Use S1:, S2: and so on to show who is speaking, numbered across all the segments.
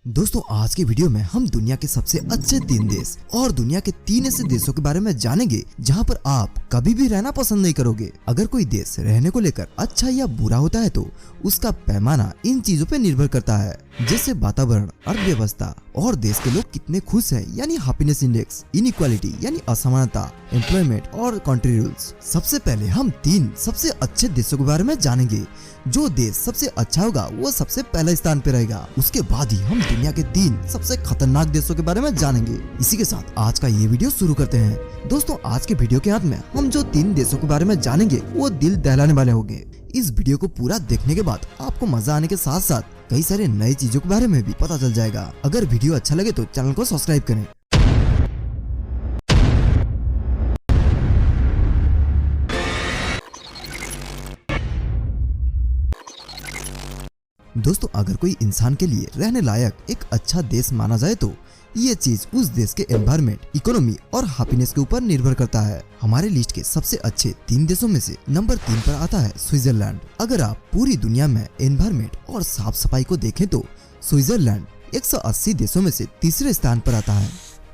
S1: दोस्तों आज के वीडियो में हम दुनिया के सबसे अच्छे 3 देश और दुनिया के 3 ऐसे देशों के बारे में जानेंगे जहां पर आप कभी भी रहना पसंद नहीं करोगे। अगर कोई देश रहने को लेकर अच्छा या बुरा होता है तो उसका पैमाना इन चीजों पे निर्भर करता है, जैसे वातावरण, अर्थव्यवस्था और देश के लोग कितने खुश हैं यानी हैप्पीनेस इंडेक्स, इनइक्वालिटी यानी असमानता, एम्प्लॉयमेंट और कंट्री रूल्स। सबसे पहले हम 3 सबसे अच्छे देशों के बारे में जानेंगे। जो देश सबसे अच्छा होगा वो सबसे पहले स्थान पे रहेगा। उसके बाद ही हम दुनिया के 3 सबसे खतरनाक देशों के बारे में जानेंगे। इसी के साथ आज का ये वीडियो शुरू करते हैं। दोस्तों आज के वीडियो के अंत में हम जो 3 देशों के बारे में जानेंगे वो दिल दहलाने वाले होंगे। इस वीडियो को पूरा देखने के बाद आपको मजा आने के साथ साथ कई सारे नई चीजों के बारे में भी पता चल जाएगा। अगर वीडियो अच्छा लगे तो चैनल को सब्सक्राइब करें। दोस्तों अगर कोई इंसान के लिए रहने लायक एक अच्छा देश माना जाए तो ये चीज उस देश के एनवायरनमेंट, इकोनॉमी और हैप्पीनेस के ऊपर निर्भर करता है। हमारे लिस्ट के सबसे अच्छे 3 देशों में से नंबर 3 पर आता है स्विट्जरलैंड। अगर आप पूरी दुनिया में एनवायरनमेंट और साफ सफाई को देखें तो स्विट्जरलैंड 180 देशों में से तीसरे स्थान पर आता है।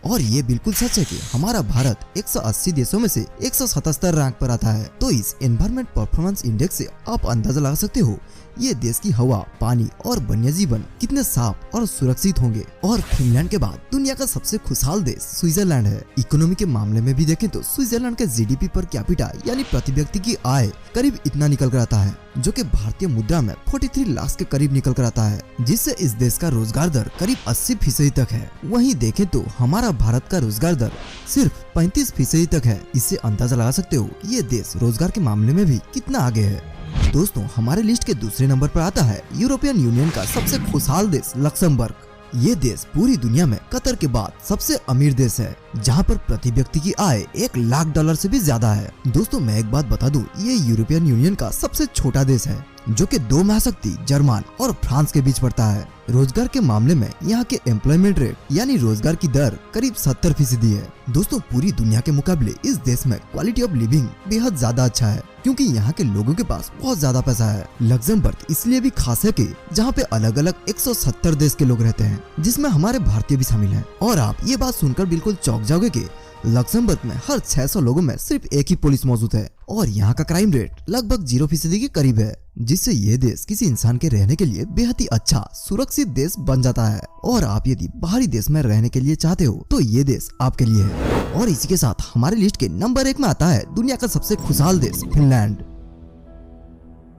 S1: और ये बिल्कुल सच है कि हमारा भारत 180 देशों में से 177 रैंक पर आता है। तो इस एनवायरनमेंट परफॉर्मेंस इंडेक्स से आप अंदाजा लगा सकते हो ये देश की हवा, पानी और वन्य जीवन कितने साफ और सुरक्षित होंगे। और फिनलैंड के बाद दुनिया का सबसे खुशहाल देश स्विट्जरलैंड है। इकोनॉमी के मामले में भी देखें तो स्विट्जरलैंड का जीडीपी पर कैपिटा यानी प्रति व्यक्ति की आय करीब इतना निकल कर आता है, जो कि भारतीय मुद्रा में 43 लाख के करीब निकल कर आता है, जिससे इस देश का रोजगार दर करीब 80% तक है। वहीं देखें तो हमारा भारत का रोजगार दर सिर्फ 35% तक है। इससे अंदाजा लगा सकते हो ये देश रोजगार के मामले में भी कितना आगे है। दोस्तों हमारे लिस्ट के दूसरे नंबर पर आता है यूरोपियन यूनियन का सबसे खुशहाल देश लक्समबर्ग। ये देश पूरी दुनिया में कतर के बाद सबसे अमीर देश है, जहां पर प्रति व्यक्ति की आय $1,00,000 से भी ज्यादा है। दोस्तों मैं एक बात बता दूं, ये यूरोपियन यूनियन का सबसे छोटा देश है, जो कि 2 महाशक्ति जर्मन और फ्रांस के बीच पड़ता है। रोजगार के मामले में यहाँ के एम्प्लॉयमेंट रेट यानी रोजगार की दर करीब 70% है। दोस्तों पूरी दुनिया के मुकाबले इस देश में क्वालिटी ऑफ लिविंग बेहद ज्यादा अच्छा है, क्योंकि यहाँ के लोगों के पास बहुत ज्यादा पैसा है। लक्समबर्ग इसलिए भी खास है कि जहाँ पे अलग अलग 170 देश के लोग रहते हैं, जिसमें हमारे भारतीय भी शामिल हैं। और आप ये बात सुनकर बिल्कुल चौंक जाओगे कि लक्समबर्ग में हर 600 लोगों में सिर्फ एक ही पुलिस मौजूद है और यहाँ का क्राइम रेट लगभग 0% के करीब है, जिससे ये देश किसी इंसान के रहने के लिए बेहद ही अच्छा सुरक्षित देश बन जाता है। और आप यदि बाहरी देश में रहने के लिए चाहते हो तो ये देश आपके लिए है। और इसी के साथ हमारे लिस्ट के नंबर 1 में आता है दुनिया का सबसे खुशहाल देश फिनलैंड।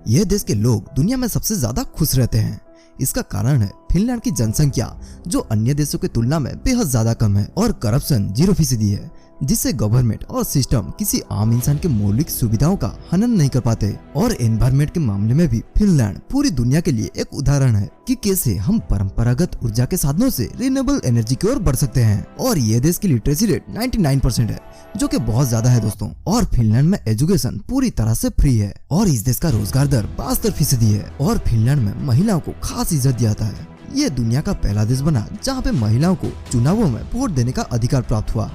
S1: यह देश के लोग दुनिया में सबसे ज्यादा खुश रहते हैं। इसका कारण है फिनलैंड की जनसंख्या, जो अन्य देशों की तुलना में बेहद ज्यादा कम है, और करप्शन 0% है, जिससे गवर्नमेंट और सिस्टम किसी आम इंसान के मौलिक सुविधाओं का हनन नहीं कर पाते। और एनवायरनमेंट के मामले में भी फिनलैंड पूरी दुनिया के लिए एक उदाहरण है कि कैसे हम परंपरागत ऊर्जा के साधनों से रिन्यूएबल एनर्जी की ओर बढ़ सकते हैं। और ये देश की लिटरेसी रेट 99% है, जो कि बहुत ज्यादा है दोस्तों। और फिनलैंड में एजुकेशन पूरी तरह से फ्री है। और इस देश का रोजगार दर 72% है। और फिनलैंड में महिलाओं को खास इज्जत दिया जाता है। ये दुनिया का पहला देश बना जहाँ पे महिलाओं को चुनावों में वोट देने का अधिकार प्राप्त हुआ।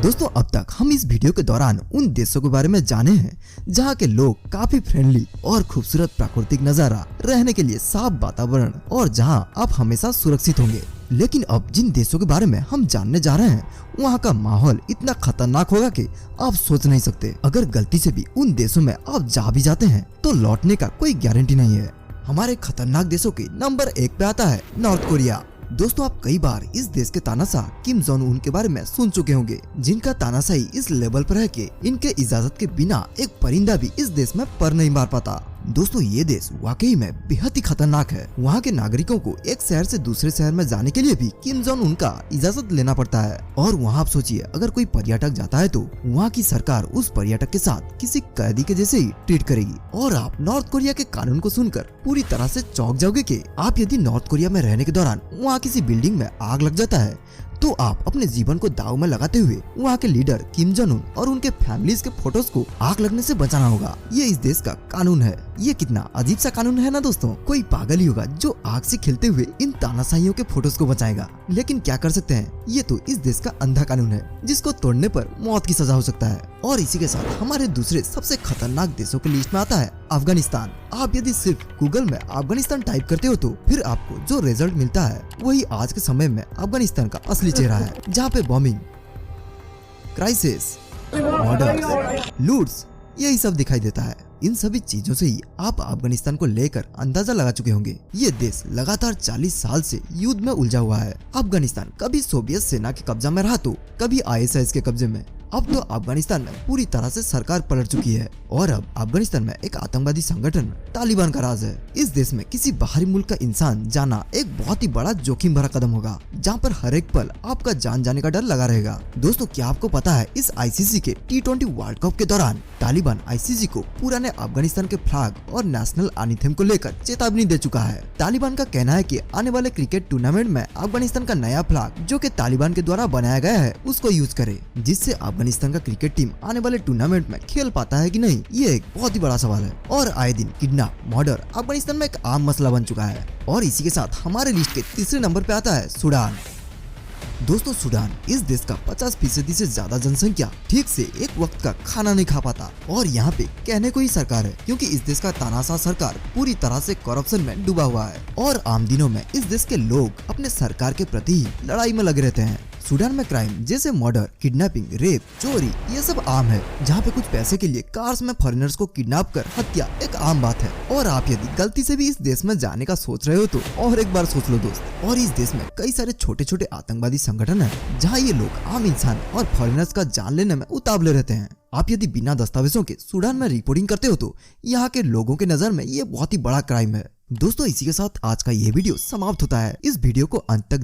S1: दोस्तों अब तक हम इस वीडियो के दौरान उन देशों के बारे में जाने हैं जहाँ के लोग काफी फ्रेंडली और खूबसूरत प्राकृतिक नजारा, रहने के लिए साफ वातावरण और जहाँ आप हमेशा सुरक्षित होंगे। लेकिन अब जिन देशों के बारे में हम जानने जा रहे हैं वहाँ का माहौल इतना खतरनाक होगा कि आप सोच नहीं सकते। अगर गलती से भी उन देशों में आप जा भी जाते हैं तो लौटने का कोई गारंटी नहीं है। हमारे खतरनाक देशों के नंबर 1 पे आता है नॉर्थ कोरिया। दोस्तों आप कई बार इस देश के तानाशाह किम जोंग उन के बारे में सुन चुके होंगे, जिनका तानाशाही इस लेवल पर है कि इनके इजाजत के बिना एक परिंदा भी इस देश में पर नहीं मार पाता। दोस्तों ये देश वाकई में बेहद ही खतरनाक है। वहाँ के नागरिकों को एक शहर से दूसरे शहर में जाने के लिए भी किम जोंग उनका इजाजत लेना पड़ता है। और वहाँ आप सोचिए, अगर कोई पर्यटक जाता है तो वहाँ की सरकार उस पर्यटक के साथ किसी कैदी के जैसे ही ट्रीट करेगी। और आप नॉर्थ कोरिया के कानून को सुनकर पूरी तरह से चौंक जाओगे कि आप यदि नॉर्थ कोरिया में रहने के दौरान वहाँ किसी बिल्डिंग में आग लग जाता है तो आप अपने जीवन को दांव में लगाते हुए वहाँ के लीडर किम जोंग उन और उनके फैमिलीज के फोटोज को आग लगने से बचाना होगा। ये इस देश का कानून है। ये कितना अजीब सा कानून है ना दोस्तों। कोई पागल ही होगा जो आग से खिलते हुए इन तानाशाहियों के फोटोज को बचाएगा। लेकिन क्या कर सकते हैं, ये तो इस देश का अंधा कानून है, जिसको तोड़ने पर मौत की सजा हो सकता है। और इसी के साथ हमारे दूसरे सबसे खतरनाक देशों की लिस्ट में आता है अफगानिस्तान। आप यदि सिर्फ गूगल में अफगानिस्तान टाइप करते हो तो फिर आपको जो रिजल्ट मिलता है वही आज के समय में अफगानिस्तान का असली चेहरा है, जहाँ पे बॉम्बिंग, क्राइसिस, मर्डर्स, लूट्स यही सब दिखाई देता है। इन सभी चीजों से ही आप अफगानिस्तान को लेकर अंदाजा लगा चुके होंगे। ये देश लगातार 40 साल से युद्ध में उलझा हुआ है। अफगानिस्तान कभी सोवियत सेना के कब्जा में रहा तो कभी आईएसआईएस के कब्जे में। अब तो अफगानिस्तान में पूरी तरह से सरकार पलट चुकी है और अब अफगानिस्तान में एक आतंकवादी संगठन तालिबान का राज है। इस देश में किसी बाहरी मुल्क का इंसान जाना एक बहुत ही बड़ा जोखिम भरा कदम होगा, जहाँ पर हर एक पल आपका जान जाने का डर लगा रहेगा। दोस्तों, क्या आपको पता है इस आईसीसी के T20 वर्ल्ड कप के दौरान तालिबान आईसीसी को पुराने अफगानिस्तान के फ्लैग और नेशनल एंथम को लेकर चेतावनी दे चुका है। तालिबान का कहना है कि आने वाले क्रिकेट टूर्नामेंट में अफगानिस्तान का नया फ्लैग जो कि तालिबान के द्वारा बनाया गया है उसको यूज करे, जिससे अफगानिस्तान का क्रिकेट टीम आने वाले टूर्नामेंट में खेल पाता है कि नहीं, ये एक बहुत ही बड़ा सवाल है। और आए दिन किडनैप, मर्डर अफगानिस्तान में एक आम मसला बन चुका है। और इसी के साथ हमारे लिस्ट के तीसरे नंबर पे आता है सूडान। दोस्तों, सूडान इस देश का 50% से ज्यादा जनसंख्या ठीक से एक वक्त का खाना नहीं खा पाता और यहाँ पे कहने को ही सरकार है, क्योंकि इस देश का तानाशाह सरकार पूरी तरह से करप्शन में डूबा हुआ है और आम दिनों में इस देश के लोग अपने सरकार के प्रति ही लड़ाई में लगे रहते हैं। सूडान में क्राइम जैसे मर्डर, किडनैपिंग, रेप, चोरी ये सब आम है, जहाँ पे कुछ पैसे के लिए कार्स में फॉरेनर्स को किडनैप कर हत्या एक आम बात है। और आप यदि गलती से भी इस देश में जाने का सोच रहे हो तो और एक बार सोच लो दोस्त। और इस देश में कई सारे छोटे छोटे आतंकवादी संगठन है, जहाँ ये लोग आम इंसान और फॉरेनर्स का जान लेने में उतावले रहते हैं। आप यदि बिना दस्तावेजों के सूडान में रिपोर्टिंग करते हो तो यहाँ के लोगों के नजर में ये बहुत ही बड़ा क्राइम है। दोस्तों, इसी के साथ आज का ये वीडियो समाप्त होता है। इस वीडियो को अंत तक